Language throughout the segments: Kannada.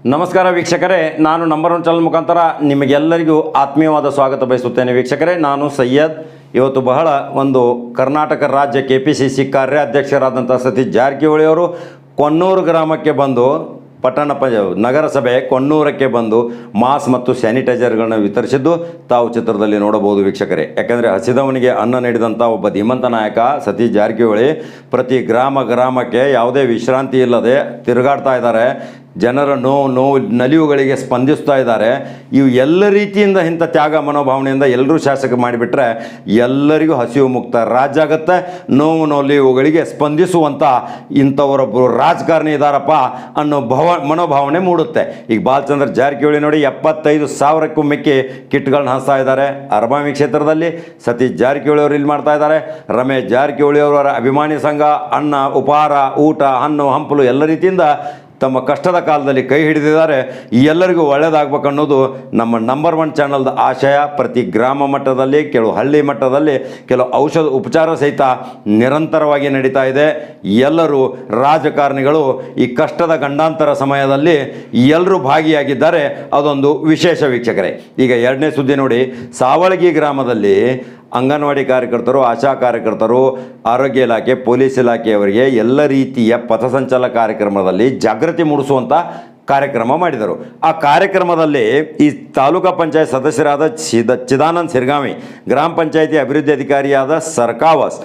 ನಮಸ್ಕಾರ ವೀಕ್ಷಕರೇ, ನಾನು ನಂಬರ್ 1 ಚಾನಲ್ ಮುಖಾಂತರ ನಿಮಗೆಲ್ಲರಿಗೂ ಆತ್ಮೀಯವಾದ ಸ್ವಾಗತ ಬಯಸುತ್ತೇನೆ. ವೀಕ್ಷಕರೇ, ನಾನು ಸೈಯದ್. ಇವತ್ತು ಬಹಳ ಒಂದು ಕರ್ನಾಟಕ ರಾಜ್ಯ KPCC ಕಾರ್ಯಾಧ್ಯಕ್ಷರಾದಂಥ ಸತೀಶ್ ಜಾರಕಿಹೊಳಿ ಅವರು ಕೊಣ್ಣೂರು ಗ್ರಾಮಕ್ಕೆ ಬಂದು ನಗರಸಭೆ ಕೊಣ್ಣೂರಕ್ಕೆ ಬಂದು ಮಾಸ್ ಮತ್ತು ಸ್ಯಾನಿಟೈಸರ್ಗಳನ್ನ ವಿತರಿಸಿದ್ದು ತಾವು ಚಿತ್ರದಲ್ಲಿ ನೋಡಬಹುದು ವೀಕ್ಷಕರೇ. ಯಾಕೆಂದರೆ ಹಸಿದವನಿಗೆ ಅನ್ನ ನೀಡಿದಂಥ ಒಬ್ಬ ಧೀಮಂತ ನಾಯಕ ಸತೀಶ್ ಜಾರಕಿಹೊಳಿ ಪ್ರತಿ ಗ್ರಾಮಕ್ಕೆ ಯಾವುದೇ ವಿಶ್ರಾಂತಿ ಇಲ್ಲದೆ ತಿರುಗಾಡ್ತಾ ಇದ್ದಾರೆ. ಜನರ ನೋವು ನಲಿವುಗಳಿಗೆ ಸ್ಪಂದಿಸ್ತಾ ಇದ್ದಾರೆ. ಇವು ಎಲ್ಲ ರೀತಿಯಿಂದ ಇಂಥ ತ್ಯಾಗ ಮನೋಭಾವನೆಯಿಂದ ಎಲ್ಲರೂ ಶಾಸಕ ಮಾಡಿಬಿಟ್ರೆ ಎಲ್ಲರಿಗೂ ಹಸಿವು ಮುಕ್ತ ರಾಜ್ಯ ಆಗುತ್ತೆ. ನಲಿವುಗಳಿಗೆ ಸ್ಪಂದಿಸುವಂಥ ಇಂಥವರೊಬ್ಬರು ರಾಜಕಾರಣಿ ಇದ್ದಾರಪ್ಪ ಅನ್ನೋ ಮನೋಭಾವನೆ ಮೂಡುತ್ತೆ. ಈಗ ಬಾಲಚಂದ್ರ ಜಾರಕಿಹೊಳಿ ನೋಡಿ 75,000ಕ್ಕೂ ಮಿಕ್ಕಿ ಕಿಟ್ಗಳನ್ನ ಹಂಚ್ತಾ ಇದ್ದಾರೆ. ಅರಬಾವಿ ಕ್ಷೇತ್ರದಲ್ಲಿ ಸತೀಶ್ ಜಾರಕಿಹೊಳಿ ಅವರು ಇಲ್ಲಿ ಮಾಡ್ತಾ ಇದ್ದಾರೆ. ರಮೇಶ್ ಜಾರಕಿಹೊಳಿ ಅವರ ಅಭಿಮಾನಿ ಸಂಘ ಅನ್ನ ಉಪಹಾರ ಊಟ ಹಣ್ಣು ಹಂಪಲು ಎಲ್ಲ ರೀತಿಯಿಂದ ತಮ್ಮ ಕಷ್ಟದ ಕಾಲದಲ್ಲಿ ಕೈ ಹಿಡಿದಿದ್ದಾರೆ. ಎಲ್ಲರಿಗೂ ಒಳ್ಳೆಯದಾಗಬೇಕು ಅನ್ನೋದು ನಮ್ಮ ನಂಬರ್ 1 ಚಾನಲ್ದ ಆಶಯ. ಪ್ರತಿ ಗ್ರಾಮ ಮಟ್ಟದಲ್ಲಿ, ಕೆಲವು ಹಳ್ಳಿ ಮಟ್ಟದಲ್ಲಿ ಕೆಲವು ಔಷಧ ಉಪಚಾರ ಸಹಿತ ನಿರಂತರವಾಗಿ ನಡೀತಾ ಇದೆ. ಎಲ್ಲರೂ ರಾಜಕಾರಣಿಗಳು ಈ ಕಷ್ಟದ ಗಂಡಾಂತರ ಸಮಯದಲ್ಲಿ ಎಲ್ಲರೂ ಭಾಗಿಯಾಗಿದ್ದಾರೆ. ಅದೊಂದು ವಿಶೇಷ ವೀಕ್ಷಕರೇ. ಈಗ ಎರಡನೇ ಸುದ್ದಿ ನೋಡಿ. ಸಾವಳಗಿ ಗ್ರಾಮದಲ್ಲಿ ಅಂಗನವಾಡಿ ಕಾರ್ಯಕರ್ತರು, ಆಶಾ ಕಾರ್ಯಕರ್ತರು, ಆರೋಗ್ಯ ಇಲಾಖೆ, ಪೊಲೀಸ್ ಇಲಾಖೆಯವರಿಗೆ ಎಲ್ಲ ರೀತಿಯ ಪಥಸಂಚಲನ ಕಾರ್ಯಕ್ರಮದಲ್ಲಿ ಜಾಗೃತಿ ಮೂಡಿಸುವಂಥ ಕಾರ್ಯಕ್ರಮ ಮಾಡಿದರು. ಆ ಕಾರ್ಯಕ್ರಮದಲ್ಲಿ ಈ ತಾಲೂಕಾ ಪಂಚಾಯತ್ ಸದಸ್ಯರಾದ ಚಿದಾನಂದ್ ಸಿರ್ಗಾವಿ, ಗ್ರಾಮ ಪಂಚಾಯತಿ ಅಭಿವೃದ್ಧಿ ಅಧಿಕಾರಿಯಾದ ಸರ್ಕಾವಸ್,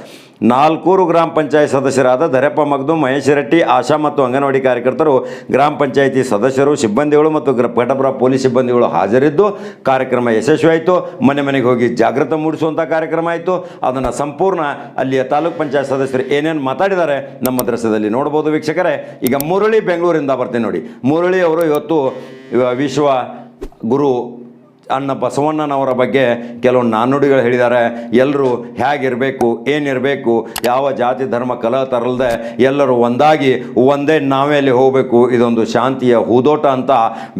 4 ಗ್ರಾಮ ಪಂಚಾಯತ್ ಸದಸ್ಯರಾದ ಧರೆಪ್ಪ ಮಗ್ದು, ಮಹೇಶ್ ರೆಡ್ಡಿ, ಆಶಾ ಮತ್ತು ಅಂಗನವಾಡಿ ಕಾರ್ಯಕರ್ತರು, ಗ್ರಾಮ ಪಂಚಾಯತಿ ಸದಸ್ಯರು, ಸಿಬ್ಬಂದಿಗಳು ಮತ್ತು ಘಟಪ್ರಭಾ ಪೊಲೀಸ್ ಸಿಬ್ಬಂದಿಗಳು ಹಾಜರಿದ್ದು ಕಾರ್ಯಕ್ರಮ ಯಶಸ್ವಿಯಾಯಿತು. ಮನೆಗೆ ಹೋಗಿ ಜಾಗೃತಿ ಮೂಡಿಸುವಂಥ ಕಾರ್ಯಕ್ರಮ ಆಯಿತು. ಅದನ್ನು ಸಂಪೂರ್ಣ ಅಲ್ಲಿಯ ತಾಲೂಕ್ ಪಂಚಾಯತ್ ಸದಸ್ಯರು ಏನೇನು ಮಾತಾಡಿದ್ದಾರೆ ನಮ್ಮ ದೃಶ್ಯದಲ್ಲಿ ನೋಡ್ಬೋದು ವೀಕ್ಷಕರೇ. ಈಗ ಮುರಳಿ ಬೆಂಗಳೂರಿಂದ ಬರ್ತೀನಿ ನೋಡಿ. ಮುರಳಿ ಅವರು ಇವತ್ತು ವಿಶ್ವ ಗುರು ಅಣ್ಣ ಬಸವಣ್ಣನವರ ಬಗ್ಗೆ ಕೆಲವು ನಾಣ್ಣುಡಿಗಳು ಹೇಳಿದ್ದಾರೆ. ಎಲ್ಲರೂ ಹೇಗಿರಬೇಕು, ಏನಿರಬೇಕು, ಯಾವ ಜಾತಿ ಧರ್ಮ ಕಲಹ ತರಲ್ದೆ ಎಲ್ಲರೂ ಒಂದಾಗಿ ಒಂದೇ ನಾವೆಯಲ್ಲಿ ಹೋಗಬೇಕು, ಇದೊಂದು ಶಾಂತಿಯ ಹೂದೋಟ ಅಂತ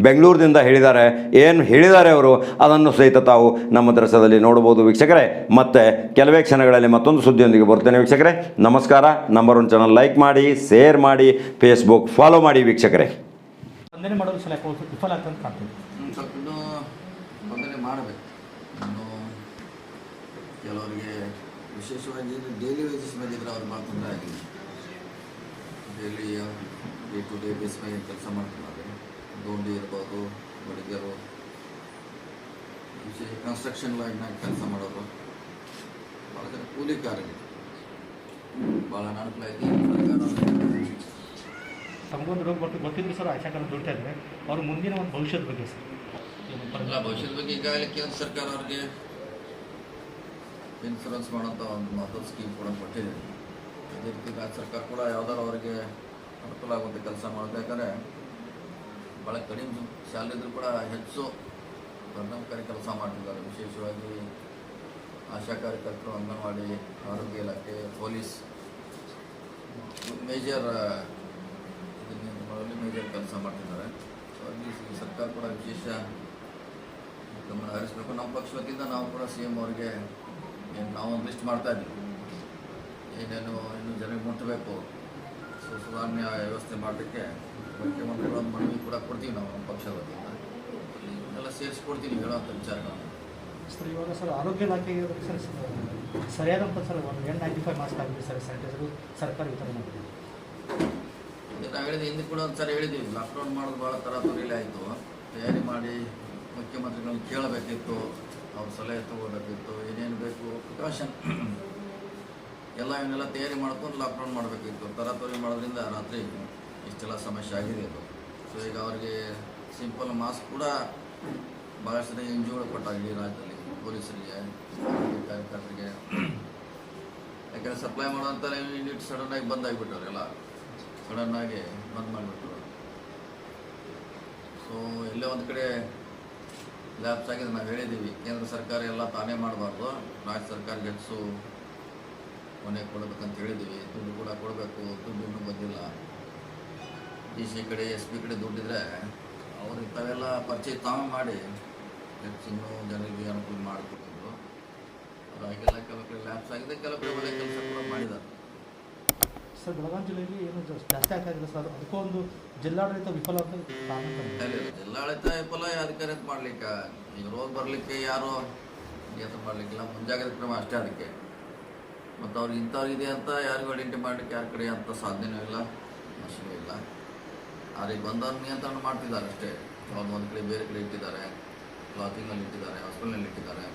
ಬೆಂಗಳೂರಿನಿಂದ ಹೇಳಿದ್ದಾರೆ. ಏನು ಹೇಳಿದ್ದಾರೆ ಅವರು ಅದನ್ನು ಸಹಿತ ತಾವು ನಮ್ಮ ದೃಶ್ಯದಲ್ಲಿ ನೋಡ್ಬೋದು ವೀಕ್ಷಕರೇ. ಮತ್ತು ಕೆಲವೇ ಕ್ಷಣಗಳಲ್ಲಿ ಮತ್ತೊಂದು ಸುದ್ದಿಯೊಂದಿಗೆ ಬರ್ತೇನೆ ವೀಕ್ಷಕರೇ. ನಮಸ್ಕಾರ. ನಂಬರ್ 1 ಚಾನಲ್ ಲೈಕ್ ಮಾಡಿ, ಶೇರ್ ಮಾಡಿ, ಫೇಸ್ಬುಕ್ ಫಾಲೋ ಮಾಡಿ ವೀಕ್ಷಕರೇ. ಬಂಧನೆ ಮಾಡಬೇಕು. ಇನ್ನು ಕೆಲವರಿಗೆ ವಿಶೇಷವಾಗಿ ಡೈಲಿ ವೇಜಸ್ ಮೇಲೆ ಇದ್ದರೆ ಅವ್ರು ಭಾಳ ತೊಂದರೆ ಆಗಿದೆ. Daily day to day base ಮೇಲೆ ಕೆಲಸ ಮಾಡ್ತಾರೆ. ಗೋಂಡಿ ಇರ್ಬೋದು, ಹುಡುಗಿಯರು, ವಿಶೇಷ ಕನ್ಸ್ಟ್ರಕ್ಷನ್ ಲೈನ್ನಾಗ ಕೆಲಸ ಮಾಡೋರು, ಭಾಳ ಜನ ಕೂಲಿ ಕಾರ್ಮಿಕರು ಭಾಳ ಅನುಕೂಲ ತಮಗೊಂದು ರೋಗ ಗೊತ್ತಿದ್ರು ಸರ್. ಆಶಾ ಕಾರ್ಡ್ ದುಡ್ತಾ ಇದ್ದಾರೆ. ಅವ್ರ ಮುಂದಿನ ಒಂದು ಭವಿಷ್ಯದ ಬಗ್ಗೆ ಸರ್, ಭವಿಷ್ಯದ ಬಗ್ಗೆ ಈಗಾಗಲೇ ಕೇಂದ್ರ ಸರ್ಕಾರ ಅವ್ರಿಗೆ ಇನ್ಶೂರೆನ್ಸ್ ಮಾಡೋಂಥ ಒಂದು ಮಹತ್ವದ ಸ್ಕೀಮ್ ಕೂಡ ಕೊಟ್ಟಿದೆ. ಅದೇ ರೀತಿ ರಾಜ್ಯ ಸರ್ಕಾರ ಕೂಡ ಯಾವ್ದಾದ್ರು ಅವರಿಗೆ ಅನುಕೂಲ ಆಗುವಂಥ ಕೆಲಸ ಮಾಡೋದು. ಯಾಕಂದರೆ ಭಾಳ ಕಡಿಮೆ ಸ್ಯಾಲ್ರಿ ಇದ್ರೂ ಕೂಡ ಹೆಚ್ಚು ಪರಿಣಾಮಕಾರಿ ಕೆಲಸ ಮಾಡ್ತಿದ್ದಾರೆ. ವಿಶೇಷವಾಗಿ ಆಶಾ ಕಾರ್ಯಕರ್ತರು, ಅಂಗನವಾಡಿ, ಆರೋಗ್ಯ ಇಲಾಖೆ, ಪೊಲೀಸ್ ಮೇಜರ್ ಕೆಲಸ ಮಾಡ್ತಿದ್ದಾರೆ. ಸೊ ಅಲ್ಲಿ ಸರ್ಕಾರ ಕೂಡ ವಿಶೇಷ ಗಮನ ಹರಿಸಬೇಕು. ನಮ್ಮ ಪಕ್ಷ ವತಿಯಿಂದ ನಾವು ಕೂಡ CM ಅವರಿಗೆ ನಾವು ಒಂದು ಲಿಸ್ಟ್ ಮಾಡ್ತಾ ಇದ್ದೀವಿ. ಏನೇನು ಇನ್ನೂ ಜನರಿಗೆ ಮುಟ್ಟಬೇಕು, ಸುಧಾರಣೆ ವ್ಯವಸ್ಥೆ ಮಾಡಲಿಕ್ಕೆ ಮುಖ್ಯಮಂತ್ರಿಗಳ ಒಂದು ಮನವಿ ಕೂಡ ಕೊಡ್ತೀವಿ ನಾವು ನಮ್ಮ ಪಕ್ಷದ ವತಿಯಿಂದ. ಎಲ್ಲ ಸೇರಿಸ್ಕೊಡ್ತೀವಿ ಹೇಳೋಂಥ ವಿಚಾರಗಳನ್ನು. ಸರ್ ಇವಾಗ ಸರ್ ಆರೋಗ್ಯ ಇಲಾಖೆಗೆ ಸರ್ ಸರಿಯಾದಂಥ ಸರ್ ಒಂದು N95 ಮಾಸ್ಕ್ ಆಗಿದೆ ಸರ್, ಸ್ಯಾನಿಟೈಸರು ಸರ್ಕಾರ ವಿತರಣೆ ಮಾಡ್ತೀವಿ. ನಾವು ಹೇಳಿದ್ವಿ, ಹಿಂದೆ ಕೂಡ ಒಂದು ಸರಿ ಹೇಳಿದ್ದೀವಿ. ಲಾಕ್ಡೌನ್ ಮಾಡೋದು ಭಾಳ ತರಾತುರಿಲಿ ಆಯಿತು. ತಯಾರಿ ಮಾಡಿ ಮುಖ್ಯಮಂತ್ರಿಗಳನ್ನ ಕೇಳಬೇಕಿತ್ತು, ಅವ್ರ ಸಲಹೆ ತಗೋಬೇಕಿತ್ತು. ಏನೇನು ಬೇಕು ಪ್ರಿಕಾಷನ್ ಎಲ್ಲ ಇವನ್ನೆಲ್ಲ ತಯಾರಿ ಮಾಡ್ಕೊಂಡು ಲಾಕ್ಡೌನ್ ಮಾಡಬೇಕಿತ್ತು. ತರಾತುರಿ ಮಾಡೋದ್ರಿಂದ ರಾತ್ರಿ ಇಷ್ಟೆಲ್ಲ ಸಮಸ್ಯೆ ಆಗಿದೆ ಅದು. ಸೊ ಈಗ ಅವರಿಗೆ ಸಿಂಪಲ್ ಮಾಸ್ಕ್ ಕೂಡ ಭಾಳಷ್ಟು ಜನ NGO ಕೊಟ್ಟಾಗಿದೆ ರಾಜ್ಯದಲ್ಲಿ, ಪೊಲೀಸರಿಗೆ, ಕಾರ್ಯಕರ್ತರಿಗೆ. ಯಾಕೆಂದರೆ ಸಪ್ಲೈ ಮಾಡೋಂಥ ಯೂನಿಟ್ ಸಡನ್ನಾಗಿ ಬಂದಾಗಿಬಿಟ್ಟವ್ರು, ಎಲ್ಲ ಸಡನ್ನಾಗಿ ಬಂದ್ ಮಾಡಿಬಿಟ್ರು. ಸೊ ಎಲ್ಲೇ ಒಂದು ಕಡೆ ಲ್ಯಾಬ್ಸ್ ಆಗಿದೆ. ನಾವು ಹೇಳಿದ್ದೀವಿ, ಕೇಂದ್ರ ಸರ್ಕಾರ ಎಲ್ಲ ತಾನೇ ಮಾಡಬಾರ್ದು, ರಾಜ್ಯ ಸರ್ಕಾರಕ್ಕೆ ಹೆಚ್ಚು ಹೊಣೆ ಕೊಡಬೇಕಂತ ಹೇಳಿದ್ದೀವಿ. ದುಡ್ಡು ಕೂಡ ಕೊಡಬೇಕು. ದುಡ್ಡು ಇನ್ನೂ ಬಂದಿಲ್ಲ. DC ಕಡೆ SP ಕಡೆ ದುಡ್ಡಿದ್ರೆ ಅವ್ರು ಇಂಥವೆಲ್ಲ ಪರಿಚಯ ತಾವೇ ಮಾಡಿ ಹೆಚ್ಚಿನ್ನೂ ಜನರಿಗೆ ಅನುಕೂಲ ಮಾಡಿಕೊಟ್ಟಿದ್ರು. ಅದಾಗಿಲ್ಲ. ಕೆಲವು ಕಡೆ ಲ್ಯಾಬ್ಸ್ ಆಗಿದೆ, ಕೆಲವು ಕಡೆ ಒಳ್ಳೆ ಕೆಲಸ ಕೂಡ ಮಾಡಿದ್ದಾರೆ. ಸರ್ ಬೆಳಗಾವಿ ಜಿಲ್ಲೆಯಲ್ಲಿ ಏನು ಜಾಸ್ತಿ ಆಗ್ತಾಯಿಲ್ಲ ಸರ್, ಅದಕ್ಕೂ ಒಂದು ಜಿಲ್ಲಾಡಳಿತ ವಿಫಲ ಅಂತ ಕಾರಣ ಸರ್. ಜಿಲ್ಲಾಡಳಿತ ವಿಫಲ ಅಧಿಕಾರಿ ಮಾಡ್ಲಿಕ್ಕೆ ಈಗ ರೋಗ ಬರಲಿಕ್ಕೆ ಯಾರು ನಿಯಂತ್ರಣ ಮಾಡಲಿಕ್ಕಿಲ್ಲ, ಮುಂಜಾಗ್ರತೆ ಕ್ರಮ ಅಷ್ಟೇ ಅದಕ್ಕೆ. ಮತ್ತು ಅವ್ರಿಗೆ ಇಂಥವ್ರಿಗಿದೆ ಅಂತ ಯಾರಿಗೂ ಐಡೆಂಟಿ ಮಾಡಲಿಕ್ಕೆ ಯಾರ ಕಡೆ ಅಂಥ ಸಾಧ್ಯನೂ ಇಲ್ಲ, ಮಷಿನೂ ಇಲ್ಲ. ಅವ್ರಿಗೆ ಬಂದವ್ರು ನಿಯಂತ್ರಣ ಮಾಡ್ತಿದ್ದಾರೆ ಅಷ್ಟೇ. ಅವ್ರು ಒಂದು ಕಡೆ ಬೇರೆ ಕಡೆ ಇಟ್ಟಿದ್ದಾರೆ, ಕ್ಲಾತಿಂಗಲ್ಲಿ ಇಟ್ಟಿದ್ದಾರೆ, ಹಾಸ್ಪಿಟಲ್ನಲ್ಲಿ ಇಟ್ಟಿದ್ದಾರೆ.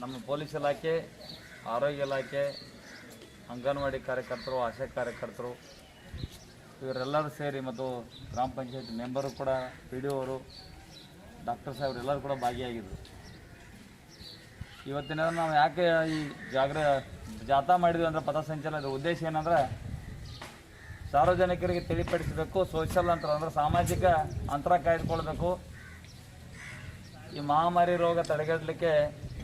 ನಮ್ಮ ಪೊಲೀಸ್ ಇಲಾಖೆ, ಆರೋಗ್ಯ ಇಲಾಖೆ, ಅಂಗನವಾಡಿ ಕಾರ್ಯಕರ್ತರು, ಆಶಾ ಕಾರ್ಯಕರ್ತರು ಇವರೆಲ್ಲರೂ ಸೇರಿ ಮತ್ತು ಗ್ರಾಮ ಪಂಚಾಯತ್ ಮೆಂಬರು ಕೂಡ, ಪಿ ಡಿ ಅವರು, ಡಾಕ್ಟರ್ ಸಾಹೇಬ್ರು ಎಲ್ಲರೂ ಕೂಡ ಭಾಗಿಯಾಗಿದ್ದರು. ಇವತ್ತಿನ ನಾವು ಯಾಕೆ ಈ ಜಾಥಾ ಮಾಡಿದ್ವಿ ಅಂದರೆ ಪಥಸಂಚಲನದ ಉದ್ದೇಶ ಏನಂದರೆ ಸಾರ್ವಜನಿಕರಿಗೆ ತಿಳಿಪಡಿಸಬೇಕು, ಸೋಷಿಯಲ್ ಅಂತರ ಅಂದರೆ ಸಾಮಾಜಿಕ ಅಂತರ ಕಾಯ್ದುಕೊಳ್ಬೇಕು. ಈ ಮಹಾಮಾರಿ ರೋಗ ತಡೆಗಟ್ಟಲಿಕ್ಕೆ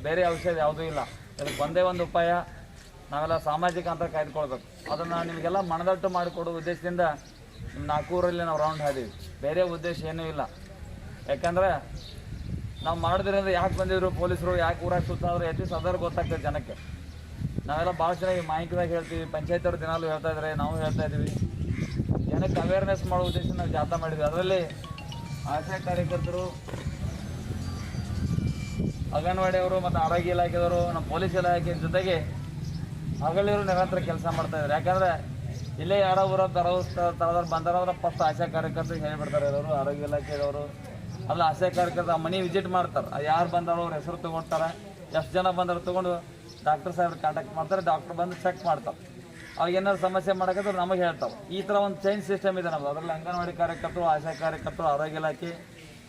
ಬೇರೆ ಔಷಧ ಯಾವುದೂ ಇಲ್ಲ, ಇದಕ್ಕೆ ಒಂದೇ ಒಂದು ಉಪಾಯ, ನಾವೆಲ್ಲ ಸಾಮಾಜಿಕ ಅಂತರ ಕಾಯ್ದುಕೊಳ್ಬೇಕು. ಅದನ್ನು ನಿಮಗೆಲ್ಲ ಮನದಟ್ಟು ಮಾಡಿಕೊಡೋ ಉದ್ದೇಶದಿಂದ ನಿಮ್ಮ 4 ಊರಲ್ಲಿ ನಾವು ರೌಂಡ್ ಹಾದೀವಿ, ಬೇರೆ ಉದ್ದೇಶ ಏನೂ ಇಲ್ಲ. ಯಾಕಂದರೆ ನಾವು ಮಾಡಿದ್ರಿಂದ ಯಾಕೆ ಬಂದಿದ್ರು ಪೊಲೀಸರು, ಯಾಕೆ ಊರಾಗ ಸುತ್ತಾದ್ರು ಎಷ್ಟಿಸ್ ಅದರ ಗೊತ್ತಾಗ್ತದೆ ಜನಕ್ಕೆ. ನಾವೆಲ್ಲ ಭಾಳ ಚೆನ್ನಾಗಿ ಮಾಹಿತಿದಾಗ ಹೇಳ್ತೀವಿ, ಪಂಚಾಯತ್ ಅವರು ದಿನಾಲೂ ಹೇಳ್ತಾ ಇದ್ದಾರೆ, ನಾವು ಹೇಳ್ತಾ ಇದ್ದೀವಿ. ಜನಕ್ಕೆ ಅವೇರ್ನೆಸ್ ಮಾಡೋ ಉದ್ದೇಶ ನಾವು ಜಾಥಾ ಮಾಡಿದ್ವಿ. ಅದರಲ್ಲಿ ಆಶಾ ಕಾರ್ಯಕರ್ತರು, ಅಂಗನವಾಡಿಯವರು ಮತ್ತು ಆರೋಗ್ಯ ಇಲಾಖೆದವರು, ನಮ್ಮ ಪೊಲೀಸ್ ಇಲಾಖೆ ಜೊತೆಗೆ ಹಗಲಿರು ನಿರಂತರ ಕೆಲಸ ಮಾಡ್ತಾಯಿದ್ದಾರೆ. ಯಾಕಂದರೆ ಇಲ್ಲೇ ಯಾರೋ ಊರ ತರದವ್ರು ಬಂದಾರಂದ್ರೆ ಫಸ್ಟ್ ಆಶಾ ಕಾರ್ಯಕರ್ತರಿಗೆ ಹೇಳಿಬಿಡ್ತಾರೆ ಇರೋರು, ಆರೋಗ್ಯ ಇಲಾಖೆದವರು ಅಲ್ಲ ಆಶಾ ಕಾರ್ಯಕರ್ತರ ಮನೆ ವಿಸಿಟ್ ಮಾಡ್ತಾರೆ. ಯಾರು ಬಂದಾರೋ ಅವ್ರ ಹೆಸರು ತೊಗೊಳ್ತಾರೆ, ಎಷ್ಟು ಜನ ಬಂದರು ತೊಗೊಂಡು ಡಾಕ್ಟರ್ ಸಾಹೇಬ್ರು ಕಾಂಟ್ಯಾಕ್ಟ್ ಮಾಡ್ತಾರೆ, ಡಾಕ್ಟ್ರ್ ಬಂದು ಚೆಕ್ ಮಾಡ್ತಾರೆ. ಅವಾಗ ಏನಾದ್ರು ಸಮಸ್ಯೆ ಮಾಡೋಕ್ಕಾದ್ರೆ ನಮಗೆ ಹೇಳ್ತಾವೆ. ಈ ಥರ ಒಂದು ಚೈನ್ ಸಿಸ್ಟಮ್ ಇದೆ ನಮ್ಮದು. ಅದರಲ್ಲಿ ಅಂಗನವಾಡಿ ಕಾರ್ಯಕರ್ತರು, ಆಶಾ ಕಾರ್ಯಕರ್ತರು, ಆರೋಗ್ಯ ಇಲಾಖೆ,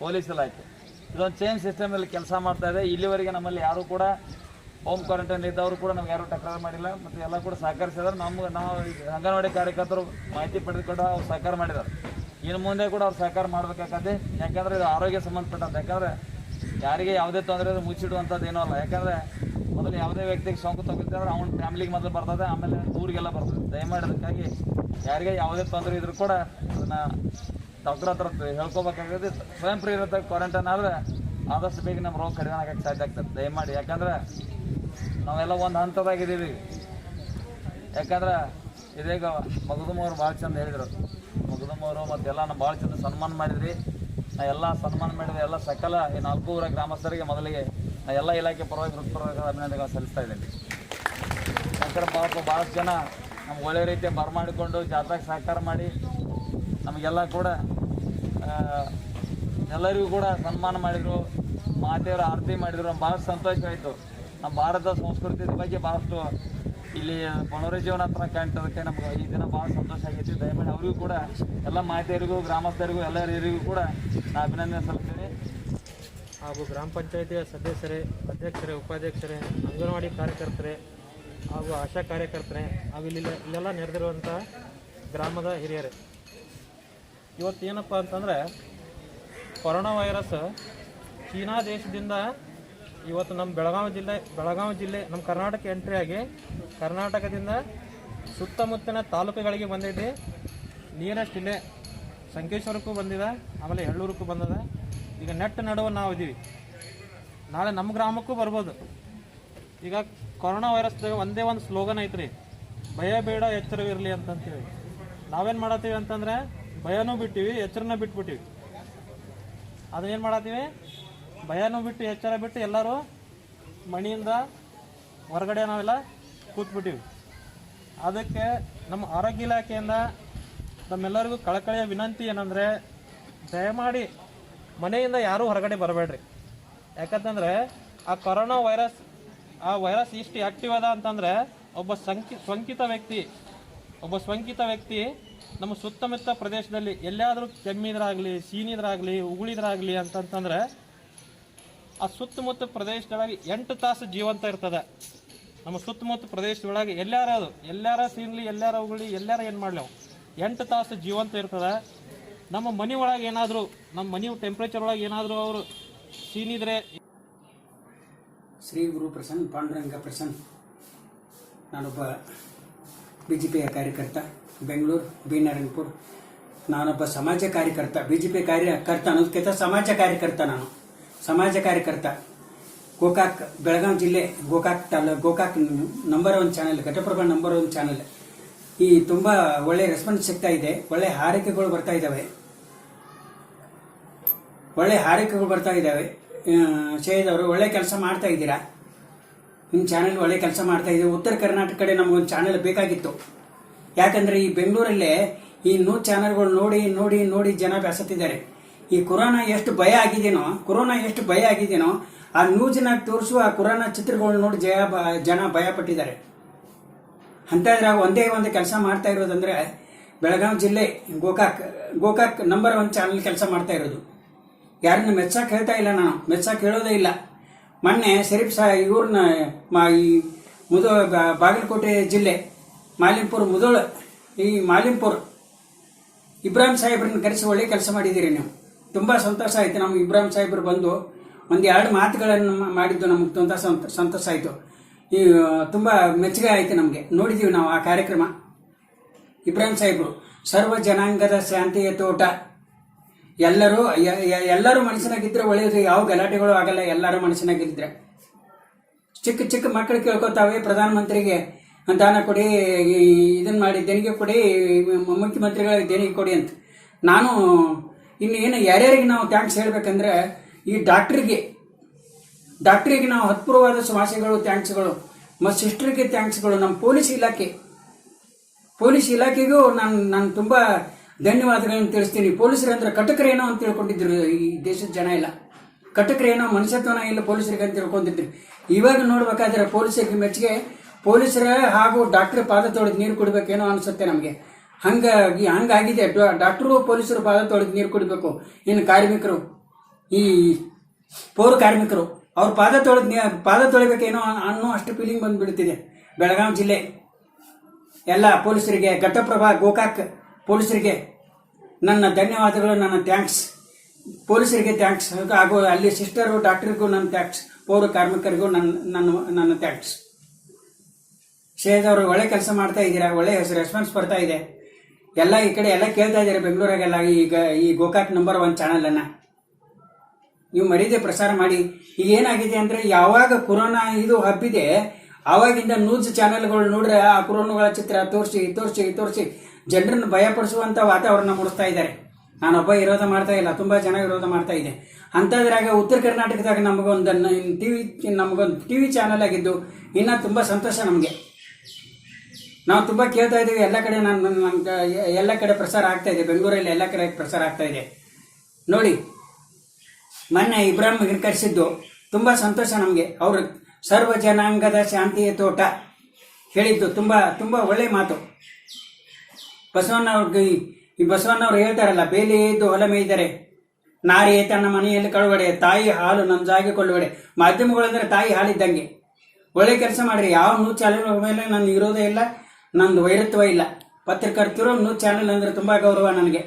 ಪೊಲೀಸ್ ಇಲಾಖೆ, ಇದೊಂದು ಚೈನ್ ಸಿಸ್ಟಮಲ್ಲಿ ಕೆಲಸ ಮಾಡ್ತಾಯಿದೆ. ಇಲ್ಲಿವರೆಗೆ ನಮ್ಮಲ್ಲಿ ಯಾರೂ ಕೂಡ ಹೋಮ್ ಕ್ವಾರಂಟೈನ್ ಇದ್ದವರು ಕೂಡ ನಮ್ಗೆ ಯಾರೂ ತಕರಾರು ಮಾಡಿಲ್ಲ ಮತ್ತು ಎಲ್ಲ ಕೂಡ ಸಹಕರಿಸಿದ್ದಾರೆ. ನಾವು ಅಂಗನವಾಡಿ ಕಾರ್ಯಕರ್ತರು ಮಾಹಿತಿ ಪಡೆದುಕೊಂಡು ಅವ್ರು ಸಹಕಾರ ಮಾಡಿದ್ದಾರೆ. ಇನ್ನು ಮುಂದೆ ಕೂಡ ಅವ್ರು ಸಹಕಾರ ಮಾಡಬೇಕಾಗತ್ತೆ. ಯಾಕಂದರೆ ಇದು ಆರೋಗ್ಯ ಸಂಬಂಧಪಟ್ಟಂತೆ. ಯಾಕಂದರೆ ಯಾರಿಗೆ ಯಾವುದೇ ತೊಂದರೆ ಮುಚ್ಚಿಡುವಂಥದ್ದು ಏನೂ ಅಲ್ಲ. ಯಾಕಂದರೆ ಮೊದಲು ಯಾವುದೇ ವ್ಯಕ್ತಿಗೆ ಸೋಂಕು ತಗೊಳ್ತಾರೆ ಅವ್ನ ಫ್ಯಾಮಿಲಿಗೆ ಮೊದಲು ಬರ್ತದೆ, ಆಮೇಲೆ ಊರಿಗೆಲ್ಲ ಬರ್ತದೆ. ದಯಮಾಡಿ ಅದಕ್ಕಾಗಿ ಯಾರಿಗೆ ಯಾವುದೇ ತೊಂದರೆ ಇದ್ರೂ ಕೂಡ ಅದನ್ನು ಡಾಕ್ಟರ್ ಹತ್ರ ಹೇಳ್ಕೊಬೇಕಾಗುತ್ತೆ. ಸ್ವಯಂ ಪ್ರೇರಿತ ಕ್ವಾರಂಟೈನ್ ಆದರೆ ಆದಷ್ಟು ಬೇಗ ನಮ್ಮ ರೋಗ ಕಡಿಮೆ ಆಗೋಕ್ಕೆ ಸಾಧ್ಯ ಆಗ್ತದೆ. ದಯಮಾಡಿ, ಯಾಕಂದರೆ ನಾವೆಲ್ಲ ಒಂದು ಹಂತದಾಗಿದ್ದೀವಿ. ಯಾಕಂದ್ರೆ ಇದೀಗ ಮಗದುಮವ್ರು ಭಾಳ ಚಂದ ಹೇಳಿದರು. ಮಗದುಮವರು ಮತ್ತೆಲ್ಲ ನಾವು ಭಾಳ ಚಂದ ಸನ್ಮಾನ ಮಾಡಿದ್ರಿ. ನಾ ಎಲ್ಲ ಸನ್ಮಾನ ಮಾಡಿದ್ವಿ. ಎಲ್ಲ ಸಕಲ ಈ 4 ಊರ ಗ್ರಾಮಸ್ಥರಿಗೆ ಮೊದಲಿಗೆ ನಾ ಎಲ್ಲ ಇಲಾಖೆ ಪರವಾಗಿ ಹೃತ್ಪೂರ್ವಕ ಅಭಿನಂದನೆ ಸಲ್ಲಿಸ್ತಾ ಇದ್ದೀನಿ. ಯಾಕಂದ್ರೆ ಭಾಳಷ್ಟು ಜನ ನಮ್ಗೆ ಒಳ್ಳೆ ರೀತಿ ಬರಮಾಡಿಕೊಂಡು ಜಾತ್ರೆಗೆ ಸಹಕಾರ ಮಾಡಿ ನಮಗೆಲ್ಲ ಕೂಡ ಎಲ್ಲರಿಗೂ ಕೂಡ ಸನ್ಮಾನ ಮಾಡಿದರು, ಮಾತೆಯವರು ಆರತಿ ಮಾಡಿದರು. ಭಾಳ ಸಂತೋಷವಾಯಿತು. ನಮ್ಮ ಭಾರತ ಸಂಸ್ಕೃತಿ ಬಗ್ಗೆ ಭಾಳಷ್ಟು ಇಲ್ಲಿ ಪುನರುಜ್ಜೀವನ ಹತ್ರ ಕಾಣ್ತದಕ್ಕೆ ನಮ್ಗೆ ಈ ದಿನ ಭಾಳ ಸಂತೋಷ ಆಗೈತಿ. ದಯಮಾಡಿ ಅವರಿಗೂ ಕೂಡ ಎಲ್ಲ ಮಾತೆಯರಿಗೂ, ಗ್ರಾಮಸ್ಥರಿಗೂ, ಎಲ್ಲರಿಗೂ ಕೂಡ ನಾನು ಅಭಿನಂದನೆ ಸಲ್ಲಿಸ್ತೀನಿ. ಹಾಗೂ ಗ್ರಾಮ ಪಂಚಾಯಿತಿಯ ಸದಸ್ಯರೇ, ಅಧ್ಯಕ್ಷರೇ, ಉಪಾಧ್ಯಕ್ಷರೇ, ಅಂಗನವಾಡಿ ಕಾರ್ಯಕರ್ತರೇ ಹಾಗೂ ಆಶಾ ಕಾರ್ಯಕರ್ತರೇ ಹಾಗೂ ಇಲ್ಲೆಲ್ಲ ನೆರೆದಿರುವಂಥ ಗ್ರಾಮದ ಹಿರಿಯರೇ, ಇವತ್ತೇನಪ್ಪ ಅಂತಂದರೆ ಕೊರೋನಾ ವೈರಸ್ ಚೀನಾ ದೇಶದಿಂದ ಇವತ್ತು ನಮ್ಮ ಬೆಳಗಾವಿ ಜಿಲ್ಲೆ ನಮ್ಮ ಕರ್ನಾಟಕ ಎಂಟ್ರಿ ಆಗಿ ಕರ್ನಾಟಕದಿಂದ ಸುತ್ತಮುತ್ತಲಿನ ತಾಲೂಕುಗಳಿಗೆ ಬಂದಿದೆ. ನಿಯರೆಸ್ಟ್ ಇಲ್ಲೇ ಸಂಕೇಶ್ವರಕ್ಕೂ ಬಂದಿದೆ, ಆಮೇಲೆ ಎಳ್ಳೂರಕ್ಕೂ ಬಂದಿದೆ. ಈಗ ನೆಟ್ ನಡುವೆ ನಾವು ಇದ್ದೀವಿ. ನಾಳೆ ನಮ್ಮ ಗ್ರಾಮಕ್ಕೂ ಬರ್ಬೋದು. ಈಗ ಕೊರೋನಾ ವೈರಸ್ದಾಗ ಒಂದೇ ಒಂದು ಸ್ಲೋಗನ್ ಐತ್ರಿ, ಭಯ ಬೇಡ ಎಚ್ಚರವಿರಲಿ ಅಂತಂತೀವಿ. ನಾವೇನು ಮಾಡತ್ತೀವಿ ಅಂತಂದರೆ ಭಯನೂ ಬಿಟ್ಟಿವಿ, ಎಚ್ಚರನ ಬಿಟ್ಬಿಟ್ಟಿವಿ. ಅದೇನು ಮಾಡತ್ತೀವಿ, ಭಯನೂ ಬಿಟ್ಟು ಎಚ್ಚರ ಬಿಟ್ಟು ಎಲ್ಲರೂ ಮನೆಯಿಂದ ಹೊರಗಡೆ ನಾವೆಲ್ಲ ಕೂತ್ಬಿಟ್ಟಿವಿ. ಅದಕ್ಕೆ ನಮ್ಮ ಆರೋಗ್ಯ ಇಲಾಖೆಯಿಂದ ನಮ್ಮೆಲ್ಲರಿಗೂ ಕಳಕಳಿಯ ವಿನಂತಿ ಏನಂದರೆ, ದಯಮಾಡಿ ಮನೆಯಿಂದ ಯಾರೂ ಹೊರಗಡೆ ಬರಬೇಡ್ರಿ. ಯಾಕಂತಂದರೆ ಆ ಕೊರೋನಾ ವೈರಸ್ ಇಷ್ಟು ಆ್ಯಕ್ಟಿವ್ ಅದ ಅಂತಂದರೆ ಒಬ್ಬ ಸೋಂಕಿತ ವ್ಯಕ್ತಿ ನಮ್ಮ ಸುತ್ತಮುತ್ತ ಪ್ರದೇಶದಲ್ಲಿ ಎಲ್ಲಾದರೂ ಕೆಮ್ಮಿದ್ರಾಗಲಿ, ಸೀನಿದ್ರಾಗಲಿ, ಉಗುಳಿದ್ರಾಗಲಿ ಅಂತಂತಂದರೆ ಆ ಸುತ್ತಮುತ್ತ ಪ್ರದೇಶದೊಳಗೆ 8 ತಾಸು ಜೀವಂತ ಇರ್ತದೆ. ನಮ್ಮ ಸುತ್ತಮುತ್ತ ಪ್ರದೇಶದೊಳಗೆ ಎಲ್ಲಾರ ಸೀನ್ಲಿ, ಎಲ್ಲಾರ ಉಗುಳಿ, ಎಲ್ಲಾರ ಏನು ಮಾಡಲಿ 8 ತಾಸು ಜೀವಂತ ಇರ್ತದೆ. ನಮ್ಮ ಮನೆ ಒಳಗೆ ಏನಾದರೂ, ನಮ್ಮ ಮನೆ ಟೆಂಪ್ರೇಚರ್ ಒಳಗೆ ಏನಾದರೂ ಅವರು ಸೀನಿದ್ರೆ, ಶ್ರೀ ಗುರು ಪ್ರಸನ್ನ ಪಾಂಡುರಂಗ ಪ್ರಸನ್ನ, ನಾನೊಬ್ಬ BJP ಕಾರ್ಯಕರ್ತ, ಬೆಂಗಳೂರು ಬಿ ನಾರಾಯಣಪುರ. ನಾನೊಬ್ಬ ಸಮಾಜ ಕಾರ್ಯಕರ್ತ. BJP ಕಾರ್ಯಕರ್ತ ಅನ್ನೋದಕ್ಕಿಂತ ಸಮಾಜ ಕಾರ್ಯಕರ್ತ. ನಾನು ಸಮಾಜ ಕಾರ್ಯಕರ್ತ. ಗೋಕಾಕ್ ಬೆಳಗಾವಿ ಜಿಲ್ಲೆ Gokak number 1 channel, Ghataprabha number 1 channel. ಈ ತುಂಬಾ ಒಳ್ಳೆ ರೆಸ್ಪಾನ್ಸ್ ಸಿಗ್ತಾ ಇದೆ, ಒಳ್ಳೆ ಹಾರೈಕೆಗಳು ಬರ್ತಾ ಇದ್ದಾವೆ. ಶಹೀದ್ ಅವರು ಒಳ್ಳೆ ಕೆಲಸ ಮಾಡ್ತಾ ಇದ್ದೀರಾ. ನಿಮ್ಮ ಚಾನೆಲ್ ಒಳ್ಳೆ ಕೆಲಸ ಮಾಡ್ತಾ ಇದೆ. ಉತ್ತರ ಕರ್ನಾಟಕ ಕಡೆ ನಮಗೊಂದು ಚಾನೆಲ್ ಬೇಕಾಗಿತ್ತು. ಯಾಕಂದ್ರೆ ಈ ಬೆಂಗಳೂರಲ್ಲೇ ಈ ನ್ಯೂಸ್ ಚಾನೆಲ್ಗಳು ನೋಡಿ ನೋಡಿ ನೋಡಿ ಜನ ಬೆಸತ್ತಿದ್ದಾರೆ. ಈ ಕೊರೋನಾ ಎಷ್ಟು ಭಯ ಆಗಿದೆನೋ ಆ ನ್ಯೂಸ್ನಾಗ ತೋರಿಸುವ ಕೊರೋನಾ ಚಿತ್ರಗಳು ನೋಡಿ ಜನ ಭಯ ಪಟ್ಟಿದ್ದಾರೆ. ಅಂತದ್ರಾಗ ಒಂದೇ ಒಂದು ಕೆಲಸ ಮಾಡ್ತಾ ಇರೋದಂದ್ರೆ ಬೆಳಗಾವಿ ಜಿಲ್ಲೆ ಗೋಕಾಕ್ ನಂಬರ್ 1 ಚಾನೆಲ್ ಕೆಲಸ ಮಾಡ್ತಾ ಇರೋದು. ಯಾರನ್ನ ಮೆಚ್ಚಕ್ಕೆ ಹೇಳ್ತಾ ಇಲ್ಲ, ನಾನು ಮೆಚ್ಚಕ್ಕೆ ಹೇಳೋದೇ ಇಲ್ಲ. ಮೊನ್ನೆ ಶರೀಫ್ ಇವ್ರನ್ನ ಈ ಬಾಗಲಕೋಟೆ ಜಿಲ್ಲೆ ಮಾಲಿಂಪುರ್ ಇಬ್ರಾಹಿಂ ಸಾಹೇಬ್ರನ್ನ ಕರೆಸಿ ಒಳ್ಳೆ ಕೆಲಸ ಮಾಡಿದ್ದೀರಿ ನೀವು. ತುಂಬಾ ಸಂತೋಷ ಆಯ್ತು. ನಮ್ಗೆ ಇಬ್ರಾಹಿಂ ಸಾಹೇಬ್ರು ಬಂದು 1-2 ಮಾತುಗಳನ್ನು ಮಾಡಿದ್ದು ನಮ್ಗೆ ತುಂಬ ಸಂತೋಷ ಆಯ್ತು. ಈ ತುಂಬಾ ಮೆಚ್ಚುಗೆ ಆಯ್ತು ನಮಗೆ. ನೋಡಿದೀವಿ ನಾವು ಆ ಕಾರ್ಯಕ್ರಮ. ಇಬ್ರಾಹಿಂ ಸಾಹೇಬ್ರು ಸರ್ವ ಜನಾಂಗದ ಶಾಂತಿಯ ತೋಟ. ಎಲ್ಲರೂ ಮನಸ್ಸಿನಾಗಿದ್ರೆ ಒಳ್ಳೆಯದು, ಯಾವ ಗಲಾಟೆಗಳು ಆಗಲ್ಲ. ಎಲ್ಲರೂ ಮನಸ್ಸಿನಾಗಿದ್ರೆ ಚಿಕ್ಕ ಮಕ್ಕಳು ಕೇಳ್ಕೊತಾವೆ ಪ್ರಧಾನಮಂತ್ರಿಗೆ ದಾನ ಕೊಡಿ, ಇದನ್ನ ಮಾಡಿ ದೇಣಿಗೆ ಕೊಡಿ, ಮುಖ್ಯಮಂತ್ರಿಗಳಿಗೆ ದೇಣಿಗೆ ಕೊಡಿ ಅಂತ. ನಾನು ಇನ್ನೇನು ಯಾರ್ಯಾರಿಗೆ ನಾವು ಥ್ಯಾಂಕ್ಸ್ ಹೇಳ್ಬೇಕಂದ್ರೆ ಈ ಡಾಕ್ಟ್ರಿಗೆ ನಾವು ಹತ್ಪೂರ್ವವಾದ ಶುಭಾಶಯಗಳು, ಥ್ಯಾಂಕ್ಸ್ಗಳು. ಮತ್ತು ಸಿಸ್ಟರ್ಗೆ ಥ್ಯಾಂಕ್ಸ್ಗಳು. ನಮ್ಮ ಪೊಲೀಸ್ ಇಲಾಖೆಗೂ ನಾನು ತುಂಬಾ ಧನ್ಯವಾದಗಳನ್ನು ತಿಳಿಸ್ತೀನಿ. ಪೊಲೀಸರು ಅಂದ್ರೆ ಕಟಕರೇನೋ ಅಂತ ತಿಳ್ಕೊಂಡಿದ್ರು ಈ ದೇಶದ ಜನ ಎಲ್ಲ. ಕಟಕರೇನೋ ಮನುಷ್ಯತ್ವನ ಇಲ್ಲ ಪೊಲೀಸರಿಗೆ ಅಂತ ತಿಳ್ಕೊಂಡಿದ್ರು. ಇವಾಗ ನೋಡ್ಬೇಕಾದ್ರೆ ಪೊಲೀಸರಿಗೆ ಮೆಚ್ಚುಗೆ. ಪೊಲೀಸರ ಹಾಗೂ ಡಾಕ್ಟರ್ ಪಾದ ತೊಳೆದು ನೀರು ಕುಡಿಬೇಕೇನೋ ಅನ್ಸುತ್ತೆ ನಮಗೆ. ಹಂಗಾಗಿದೆ. ಡಾಕ್ಟರು ಪೊಲೀಸರು ಪಾದ ತೊಳೆದು ನೀರು ಕುಡಿಬೇಕು. ಇನ್ನು ಕಾರ್ಮಿಕರು, ಈ ಪೌರ ಕಾರ್ಮಿಕರು ಅವ್ರ ಪಾದ ತೊಳಿಬೇಕೇನೋ ಅನ್ನೋ ಅಷ್ಟು ಫೀಲಿಂಗ್ ಬಂದ್ಬಿಡ್ತಿದೆ. ಬೆಳಗಾವಿ ಜಿಲ್ಲೆ ಎಲ್ಲ ಪೊಲೀಸರಿಗೆ, ಘಟಪ್ರಭಾ ಗೋಕಾಕ್ ಪೊಲೀಸರಿಗೆ ನನ್ನ ಧನ್ಯವಾದಗಳು, ನನ್ನ ಥ್ಯಾಂಕ್ಸ್. ಪೊಲೀಸರಿಗೆ ಥ್ಯಾಂಕ್ಸ್, ಹಾಗೂ ಅಲ್ಲಿ ಸಿಸ್ಟರು ಡಾಕ್ಟರ್ಗೂ ನನ್ನ ಥ್ಯಾಂಕ್ಸ್, ಪೌರ ಕಾರ್ಮಿಕರಿಗೂ ನನ್ನ ಥ್ಯಾಂಕ್ಸ್. ಶಹೀದ್ ಅವರು ಒಳ್ಳೆ ಕೆಲಸ ಮಾಡ್ತಾ ಇದ್ದೀರಾ, ಒಳ್ಳೆ ರೆಸ್ಪಾನ್ಸ್ ಬರ್ತಾ ಇದೆ. ಎಲ್ಲ ಈ ಕಡೆ ಎಲ್ಲ ಕೇಳ್ತಾ ಇದ್ದಾರೆ ಬೆಂಗಳೂರಾಗೆಲ್ಲ ಈ ಗೋಕಾಕ್ ನಂಬರ್ 1 ಚಾನಲನ್ನು ನೀವು ಮರೀದೆ ಪ್ರಸಾರ ಮಾಡಿ. ಈಗ ಏನಾಗಿದೆ ಅಂದರೆ ಯಾವಾಗ ಕೊರೋನಾ ಇದು ಹಬ್ಬಿದೆ ಆವಾಗಿಂದ ನ್ಯೂಸ್ ಚಾನೆಲ್ಗಳು ನೋಡ್ರೆ ಆ ಕೊರೋನಾಗಳ ಚಿತ್ರ ತೋರಿಸಿ ಜನರನ್ನು ಭಯಪಡಿಸುವಂಥ ವಾತಾವರಣ ಮೂಡಿಸ್ತಾ ಇದ್ದಾರೆ. ನಾನೊಬ್ಬ ವಿರೋಧ ಮಾಡ್ತಾ ಇಲ್ಲ, ತುಂಬ ಜನ ವಿರೋಧ ಮಾಡ್ತಾ ಇದೆ. ಅಂಥದ್ರಾಗ ಉತ್ತರ ಕರ್ನಾಟಕದಾಗ ನಮಗೊಂದು ಟಿವಿ ಚಾನೆಲ್ ಆಗಿದ್ದು ಇನ್ನೂ ತುಂಬ ಸಂತೋಷ ನಮಗೆ. ನಾವು ತುಂಬ ಕೇಳ್ತಾ ಇದ್ದೀವಿ. ಎಲ್ಲ ಕಡೆ ಎಲ್ಲ ಕಡೆ ಪ್ರಸಾರ ಆಗ್ತಾ ಇದೆ. ಬೆಂಗಳೂರಲ್ಲಿ ಎಲ್ಲ ಕಡೆ ಪ್ರಸಾರ ಆಗ್ತಾ ಇದೆ. ನೋಡಿ, ಮೊನ್ನೆ ಇಬ್ರಾಹಿಂ ಕರೆಸಿದ್ದು ತುಂಬ ಸಂತೋಷ ನಮಗೆ. ಅವರು ಸರ್ವ ಜನಾಂಗದ ಶಾಂತಿಯ ತೋಟ ಹೇಳಿದ್ದು ತುಂಬ ಒಳ್ಳೆ ಮಾತು. ಬಸವಣ್ಣವ್ರು ಹೇಳ್ತಾರಲ್ಲ, ಬೇಲಿ ಇದ್ದು ಹೊಲ ಮೇಯ್ದರೆ, ನಾರಿ ತನ್ನ ಮನೆಯಲ್ಲಿ ಕಳುವಡೆ, ತಾಯಿ ಹಾಲು ನಂಜಾಗಿ ಕೊಳ್ಳುವಡೆ. ಮಾಧ್ಯಮಗಳಂದ್ರೆ ತಾಯಿ ಹಾಲಿದ್ದಂಗೆ. ಒಳ್ಳೆ ಕೆಲಸ ಮಾಡ್ರಿ. ಯಾವ ನ್ಯೂಸ್ ಚಾನೆಲ್ ಮೇಲೆ ನನ್ನ ವಿರೋಧ ಇಲ್ಲ, ನಂದು ವೈರತ್ವ ಇಲ್ಲ. ಪತ್ರಕರ್ತರು ನ್ಯೂಸ್ ಚಾನೆಲ್ ಅಂದ್ರೆ ತುಂಬ ಗೌರವ ನನಗೆ.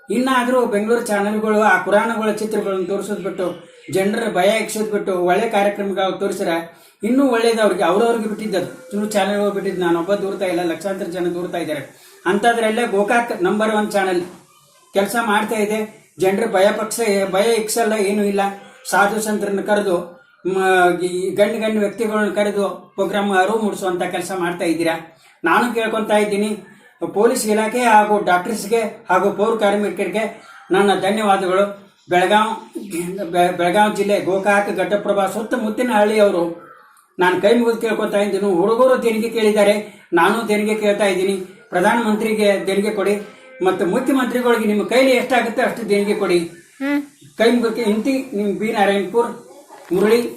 ಇನ್ನಾದರೂ ಬೆಂಗಳೂರು ಚಾನೆಲ್ಗಳು ಆ ಪುರಾಣಗಳ ಚಿತ್ರಗಳನ್ನು ತೋರಿಸೋದು ಬಿಟ್ಟು, ಜನರ ಭಯ ಇಕ್ಸೋದು ಬಿಟ್ಟು ಒಳ್ಳೆ ಕಾರ್ಯಕ್ರಮಗಳು ತೋರಿಸಿದ್ರೆ ಇನ್ನೂ ಒಳ್ಳೇದು. ಅವ್ರವ್ರಿಗೆ ಬಿಟ್ಟಿದ್ದದು ನ್ಯೂಸ್ ಚಾನೆಲ್ಗಳು ಬಿಟ್ಟಿದ್ದು. ನಾನೊಬ್ಬ ದೂರ್ತಾ ಇಲ್ಲ, ಲಕ್ಷಾಂತರ ಜನ ದೂರ್ತಾ ಇದ್ದಾರೆ. ಅಂಥದ್ರಲ್ಲೇ ಗೋಕಾಕ್ ನಂಬರ್ 1 ಚಾನೆಲ್ ಕೆಲಸ ಮಾಡ್ತಾ ಇದೆ. ಜನರ ಭಯ ಇಕ್ಸಲ್ಲ, ಏನೂ ಇಲ್ಲ. ಸಾಧು ಸಂತರನ್ನು ಕರೆದು, ಗಣ್ಯ ವ್ಯಕ್ತಿಗಳನ್ನ ಕರೆದು ಪ್ರೋಗ್ರಾಮ್ ಅರಿವು ಮೂಡಿಸುವಂಥ ಕೆಲಸ ಮಾಡ್ತಾ ಇದ್ದೀರಾ. ನಾನು ಕೇಳ್ಕೊತಾ ಇದ್ದೀನಿ. ಪೊಲೀಸ್ ಇಲಾಖೆ ಹಾಗೂ ಡಾಕ್ಟರ್ಸ್ಗೆ ಹಾಗೂ ಪೌರ ಕಾರ್ಮಿಕರಿಗೆ ನನ್ನ ಧನ್ಯವಾದಗಳು. ಬೆಳಗಾವಿ ಜಿಲ್ಲೆ ಗೋಕಾಕ್ ಘಟಪ್ರಭಾ ಸುತ್ತಮುತ್ತಿನ ಹಳ್ಳಿಯವರು ನಾನು ಕೈ ಮುಗಿದು ಕೇಳ್ಕೊತಾ ಇದ್ದೀನಿ. ಹುಡುಗರು ದೇಣಿಗೆ ಕೇಳಿದ್ದಾರೆ, ನಾನು ದೇಣಿಗೆ ಕೇಳ್ತಾ ಇದ್ದೀನಿ. ಪ್ರಧಾನಮಂತ್ರಿಗೆ ದೇಣಿಗೆ ಕೊಡಿ ಮತ್ತು ಮುಖ್ಯಮಂತ್ರಿಗಳಿಗೆ ನಿಮ್ಮ ಕೈಲಿ ಎಷ್ಟಾಗುತ್ತೆ ಅಷ್ಟು ದೇಣಿಗೆ ಕೊಡಿ. ಕೈ ಮುಗಿದು ಇಂತಿ ನಿಮ್ಮ ಬಿ ನಾರಾಯಣಪುರ್ ಮುರಳಿ.